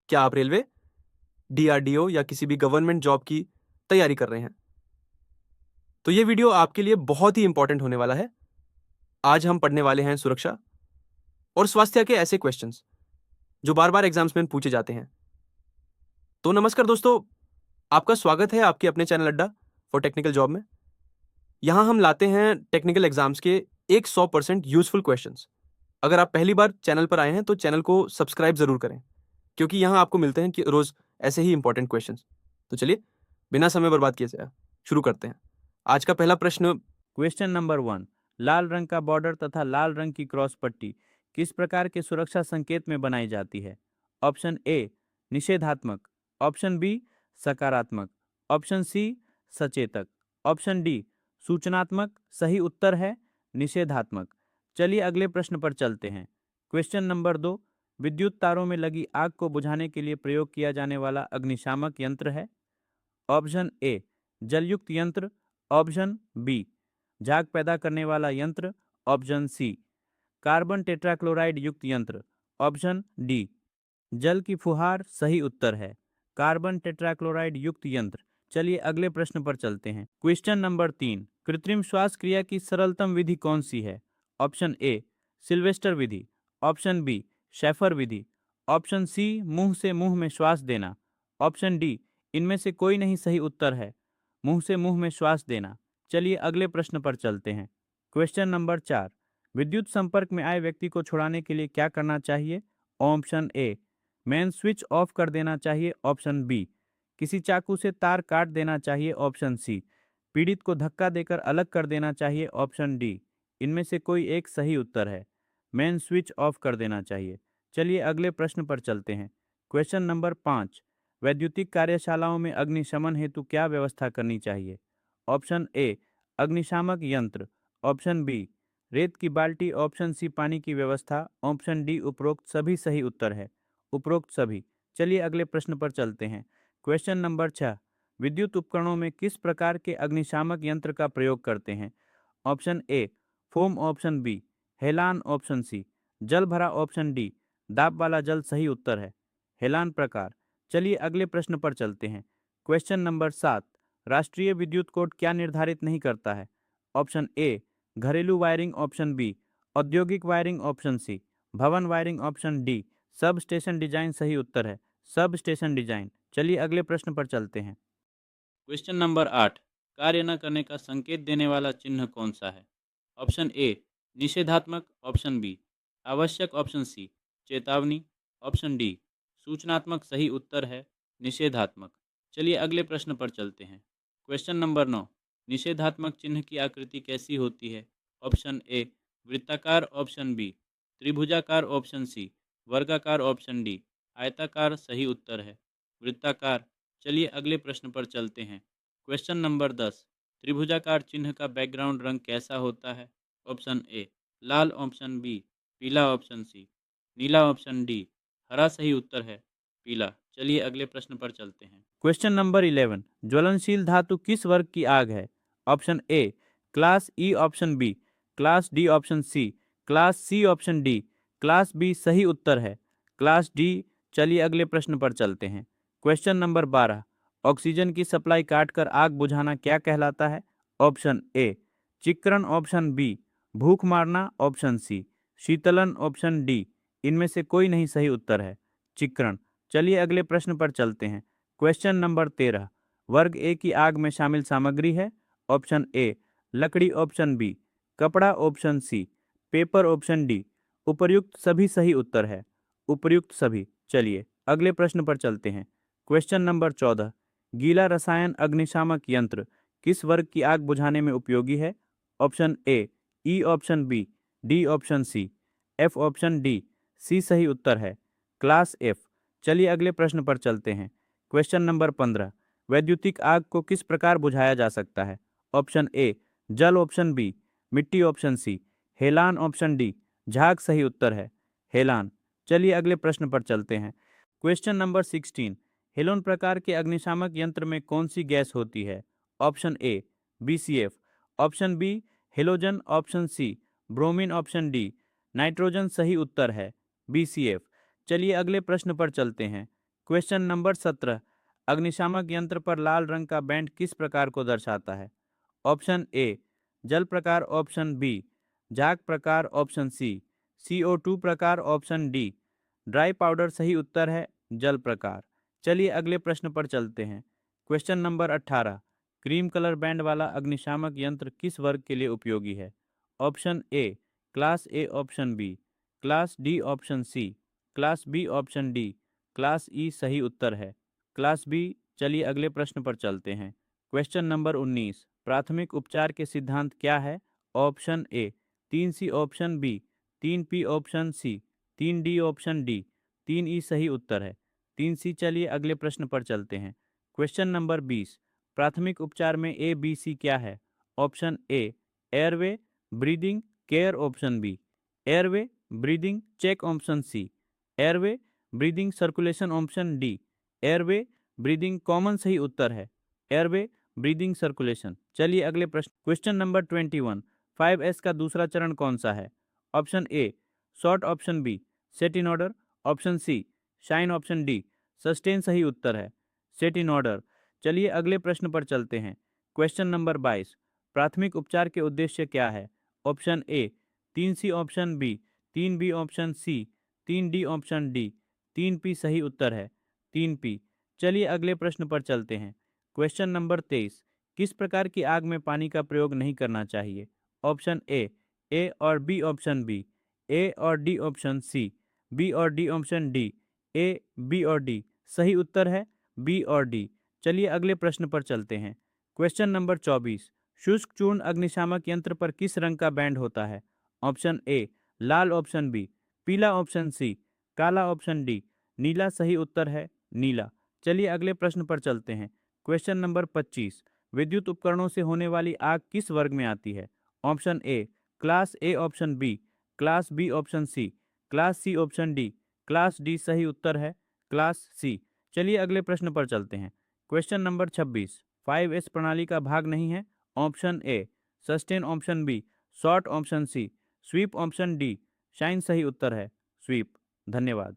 क्या आप railway, DRDO या किसी भी गवर्नमेंट जॉब की तैयारी कर रहे हैं? तो ये वीडियो आपके लिए बहुत ही इंपॉर्टेंट होने वाला है। आज हम पढ़ने वाले हैं सुरक्षा और स्वास्थ्य के ऐसे क्वेश्चंस जो बार-बार एग्जाम्स में पूछे जाते हैं। तो नमस्कार दोस्तों, आपका स्वागत है आपके अपने चैनल अड्डा फॉर टेक्निकल जॉब में। यहाँ हम लाते हैं टेक्निकल एग्जाम्स के एक 100% यूजफुल क्वेश्चंस। अगर आप पहली बार चैनल पर आए हैं तो चैनल को सब्सक्राइब जरूर करें, क्योंकि यहाँ आपको मिलते हैं कि रोज ऐसे ही इंपॉर्टेंट क्वेश्चंस। तो चलिए बिना समय बर्बाद किए जाए शुरू करते हैं। आज का पहला प्रश्न। Question number 1। लाल रंग का बॉर्डर तथा लाल रंग की क्रॉस पट्टी किस प्रकार के सुरक्षा संकेत में बनाई जाती है? ऑप्शन ए निषेधात्मक, ऑप्शन बी सकारात्मक, ऑप्शन सी सचेतक, ऑप्शन डी सूचनात्मक। सही उत्तर है निषेधात्मक। चलिए अगले प्रश्न पर चलते हैं। Question number 2। विद्युत तारों में लगी आग को बुझाने के लिए प्रयोग किया जाने वाला अग्निशामक यंत्र है? ऑप्शन ए जलयुक्त यंत्र, ऑप्शन बी झाग पैदा करने वाला यंत्र, ऑप्शन सी कार्बन टेट्राक्लोराइड युक्त यंत्र, ऑप्शन डी जल की फुहार। सही उत्तर है कार्बन टेट्राक्लोराइड युक्त यंत्र। चलिए अगले प्रश्न पर चलते हैं। Question number 3। कृत्रिम श्वास क्रिया की सरलतम विधि कौन सी है? ऑप्शन ए सिल्वेस्टर विधि, ऑप्शन बी शेफर विधि, ऑप्शन सी मुंह से मुंह में श्वास देना, ऑप्शन डी इनमें से कोई नहीं सही उत्तर है मुंह से मुंह में श्वास देना। चलिए अगले प्रश्न पर चलते हैं। Question number 4। विद्युत संपर्क में आए व्यक्ति को छुड़ाने के लिए क्या करना चाहिए? Option A main switch off कर देना चाहिए, ऑप्शन बी किसी चाकू से तार काट देना चाहिए, ऑप्शन सी पीड़ित को धक्का देकर अलग कर देना चाहिए, ऑप्शन डी इनमें से कोई एक सही उत्तर है मेन स्विच ऑफ कर देना चाहिए। चलिए अगले प्रश्न पर चलते हैं। Question number 5। वैद्युतिक कार्यशालाओं में अग्निशमन हेतु क्या व्यवस्था करनी चाहिए? ऑप्शन ए अग्निशामक यंत्र, ऑप्शन बी रेत की बाल्टी, ऑप्शन सी पानी की व्यवस्था, ऑप्शन डी उपरोक्त सभी सही उत्तर है उपरोक्त सभी। चलिए अगले प्रश्न पर चलते हैं। Question number 6। विद्युत उपकरणों में किस प्रकार के अग्निशामक यंत्र का प्रयोग करते हैं? Option A foam, option B हेलान, ऑप्शन सी जल भरा, ऑप्शन डी दाब वाला जल। सही उत्तर है हेलान प्रकार। चलिए अगले प्रश्न पर चलते हैं। Question number 7। राष्ट्रीय विद्युत कोड क्या निर्धारित नहीं करता है? ऑप्शन ए घरेलू वायरिंग, ऑप्शन बी औद्योगिक वायरिंग, ऑप्शन सी भवन wiring, option D sub station design. सही उत्तर है सब स्टेशन डिजाइन। चलिए अगले प्रश्न पर चलते हैं। Question number 8। कार्य न करने का संकेत देने वाला चिन्ह कौन सा है? ऑप्शन ए निषेधात्मक, ऑप्शन बी आवश्यक, ऑप्शन सी चेतावनी, ऑप्शन डी सूचनात्मक। सही उत्तर है निषेधात्मक। चलिए अगले प्रश्न पर चलते हैं। Question number 9। निषेधात्मक चिन्ह की आकृति कैसी होती है? ऑप्शन ए वृत्ताकार, ऑप्शन बी त्रिभुजाकार, ऑप्शन सी वर्गाकार, ऑप्शन डी आयताकार। सही उत्तर है वृत्ताकार। चलिए अगले प्रश्न पर चलते हैं। Question number 10। त्रिभुजाकार चिन्ह का बैकग्राउंड रंग कैसा होता है? ऑप्शन ए लाल, ऑप्शन बी पीला, ऑप्शन सी नीला, ऑप्शन डी हरा। सही उत्तर है पीला। चलिए अगले प्रश्न पर चलते हैं। Question number 11। ज्वलनशील धातु किस वर्ग की आग है? Option A class E, option B class D, option C class C, option D class B. सही उत्तर है क्लास डी। चलिए अगले प्रश्न पर चलते हैं। Question number 12। ऑक्सीजन की सप्लाई काटकर आग बुझाना क्या कहलाता है? ऑप्शन ए चिक्करण, ऑप्शन बी भूख मारना, ऑप्शन सी शीतलन, ऑप्शन डी इनमें से कोई नहीं सही उत्तर है चिक्करण। चलिए अगले प्रश्न पर चलते हैं। Question number 13। वर्ग ए की आग में शामिल सामग्री है? ऑप्शन ए लकड़ी, ऑप्शन बी कपड़ा, option C paper, option D उपर्युक्त सभी। सही उत्तर है उपर्युक्त सभी। चलिए अगले प्रश्न पर चलते हैं। Question number 14। गीला रसायन अग्निशामक यंत्र किस वर्ग की आग बुझाने में उपयोगी है? Option A E, option B D, option C F, option D C. सही उत्तर है क्लास एफ। चलिए अगले प्रश्न पर चलते हैं। Question number 15। वैद्युतिक आग को किस प्रकार बुझाया जा सकता है? ऑप्शन ए जल, ऑप्शन बी मिट्टी, ऑप्शन सी हेलान, ऑप्शन डी झाग। सही उत्तर है हेलान। चलिए अगले प्रश्न पर चलते हैं। Question number 16। हेलोन प्रकार के अग्निशामक यंत्र में कौन सी गैस होती है? Option A BCF, option B halogen, option C bromine, option D nitrogen. सही उत्तर है BCF। चलिए अगले प्रश्न पर चलते हैं। क्वेश्चन नंबर 17, अग्निशामक यंत्र पर लाल रंग का बैंड किस प्रकार को दर्शाता है? ऑप्शन ए जल प्रकार, ऑप्शन बी झाग प्रकार, ऑप्शन सी CO2 प्रकार, ऑप्शन डी ड्राई पाउडर। सही उत्तर है जल प्रकार। चलिए अगले प्रश्न पर चलते हैं। Question number 18, cream colour band वाला अग्निशामक यंत्र किस वर्ग के लिए उपयोगी है? Option A class A, option B class D, option C class B, option D class E. सही उत्तर है क्लास बी। चलिए अगले प्रश्न पर चलते हैं। क्वेश्चन नंबर 19, प्राथमिक उपचार के सिद्धांत क्या है? Option A 3C, option B 3P, option C 3D, option D 3E। सही उत्तर है 3C। चलिए अगले प्रश्न पर चलते हैं। क्वेश्चन नंबर 20, प्राथमिक उपचार में ABC क्या है? Option A airway breathing care, option B airway breathing check, option C airway breathing circulation, option D airway breathing common. सही उत्तर है एयरवे ब्रीदिंग सर्कुलेशन। चलिए अगले प्रश्न। क्वेश्चन नंबर 21, 5S का दूसरा चरण कौन सा है? Option A short, option B set in order, option C shine, option D sustain. सही उत्तर है सेट इन ऑर्डर। चलिए अगले प्रश्न पर चलते हैं। क्वेश्चन नंबर 22, प्राथमिक उपचार के उद्देश्य क्या है? Option A 3C, option B 3B, option C 3D, option D 3P। सही उत्तर है 3P। चलिए अगले प्रश्न पर चलते हैं। क्वेश्चन नंबर 23, किस प्रकार की आग में पानी का प्रयोग नहीं करना चाहिए? ऑप्शन ए और बी, ऑप्शन बी ए और डी, ऑप्शन सी बी और D, option D A B और डी। सही उत्तर है बी और डी। चलिए अगले प्रश्न पर चलते हैं। क्वेश्चन नंबर 24, शुष्क चूर्ण अग्निशामक यंत्र पर किस रंग का बैंड होता है? ऑप्शन ए लाल, ऑप्शन बी पीला, ऑप्शन सी काला, ऑप्शन डी नीला। सही उत्तर है नीला। चलिए अगले प्रश्न पर चलते हैं। क्वेश्चन नंबर 25, विद्युत उपकरणों से होने वाली आग किस वर्ग में आती है? Option A class A, option B class B, option C class C, option D class D. सही उत्तर है क्लास सी। चलिए अगले प्रश्न पर चलते हैं। क्वेश्चन नंबर 26, 5S प्रणाली का भाग नहीं है? Option A sustain, option B short, option C sweep, option D shine. सही उत्तर है स्वीप। धन्यवाद।